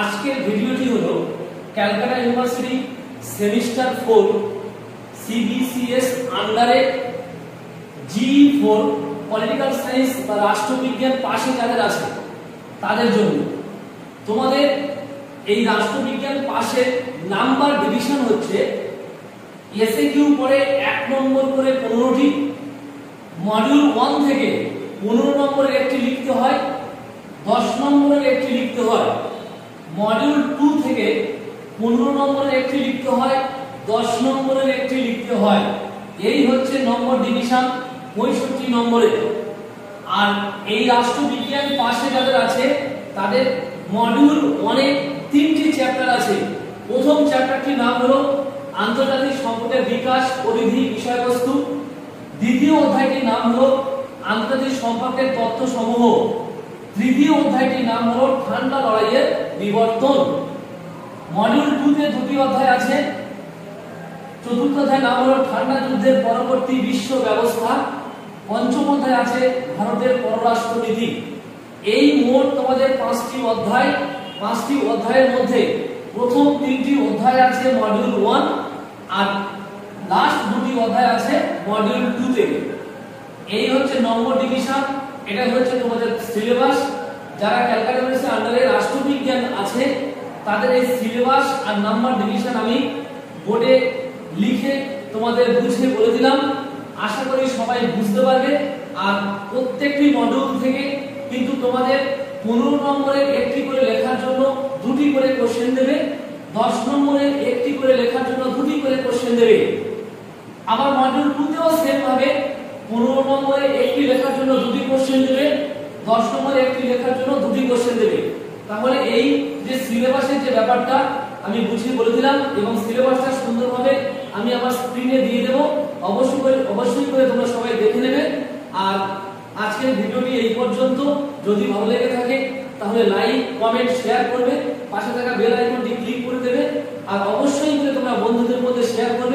আজকের ভিডিওটি হলো ক্যালকাটা ইউনিভার্সিটি সেমিস্টার 4 সিবিসিএস আন্ডারে G4 পলিটিক্যাল সায়েন্স বা রাষ্ট্রবিজ্ঞান পাশে যাদের আছে তাদের জন্য। তোমাদের এই রাষ্ট্রবিজ্ঞান পাশে নাম্বার ডিভিশন হচ্ছে এসএকিউ পরে 1 নম্বর করে 15টি, মডিউল 1 থেকে 15 নম্বরের একটি লিখতে হয়, 10 নম্বরের একটি লিখতে হয়, মডিউল 2 থেকে 15 নম্বরের একটি লিখতে হয়, 10 নম্বরের একটি লিখতে হয়। এই হচ্ছে নম্বর ডিভিশন 65 নম্বরে। আর এই রাষ্ট্রবিজ্ঞান পাশে যাদের আছে তাদের মডিউল 1 এ 3টি চ্যাপ্টার আছে। প্রথম চ্যাপ্টারটির নাম হলো আন্তর্জাতিক সম্পর্কের বিকাশ পরিধি বিষয়বস্তু, দ্বিতীয় অধ্যায়টির নাম হলো আন্তর্জাতিক সম্পর্কের তথ্য সমূহ, তৃতীয় অধ্যায়টির নাম হলো ঠান্ডা লড়াইয়ের বিবর্তন। মডিউল 2 তে দুটি অধ্যায় আছে। চতুর্থ অধ্যায় নাম হলো ঠান্ডা যুদ্ধের পরবর্তী বিশ্ব ব্যবস্থা, পঞ্চম অধ্যায় আছে ভারতের পররাষ্ট্রনীতি। এই মোট তোমাদের 5টি অধ্যায়। 5টি অধ্যায়ের মধ্যে প্রথম 3টি অধ্যায় আছে মডিউল 1 আর লাস্ট দুটি অধ্যায় আছে মডিউল 2 তে। এই হচ্ছে নম্বর ডিভিশন, এটা হচ্ছে তোমাদের সিলেবাস। যারা ক্যালকাটা ইউনিভার্সিটি আন্ডারে রাষ্ট্রবিজ্ঞান আছে তাদের এই সিলেবাস আর নাম্বার ডিভিশন আমি বোর্ডে লিখে তোমাদের বুঝিয়ে বলে দিলাম। আশা করি সবাই বুঝতে পারবে। আর প্রত্যেকটি মডিউল থেকে কিন্তু তোমাদের 15 নম্বরের একটি করে লেখার জন্য দুটি করে কোশ্চেন দেবে, 10 নম্বরের একটি করে লেখার জন্য দুটি করে কোশ্চেন দেবে। আবার মডিউল 2 তেও সেম ভাবে 15 নম্বরে একটি লেখার জন্য দুটি কোশ্চেন দেবে, 10 নম্বরে একটি লেখার জন্য দুটি কোশ্চেন দেবে। তাহলে এই যে সিলেবাসের যে ব্যাপারটা আমি বুঝিয়ে বলে দিলাম এবং সিলেবাসটা সুন্দরভাবে আমি আমার স্ক্রিনে দিয়ে দেব। অবশ্যই করে তোমরা সবাই দেখে নেবে। আর আজকের ভিডিওটি এই পর্যন্ত। যদি ভালো লেগে থাকে তাহলে লাইক, কমেন্ট, শেয়ার করবে, পাশে থাকা বেল আইকনটি ক্লিক করে দেবে। আর অবশ্যই করে তোমরা বন্ধুদের মধ্যে শেয়ার করবে।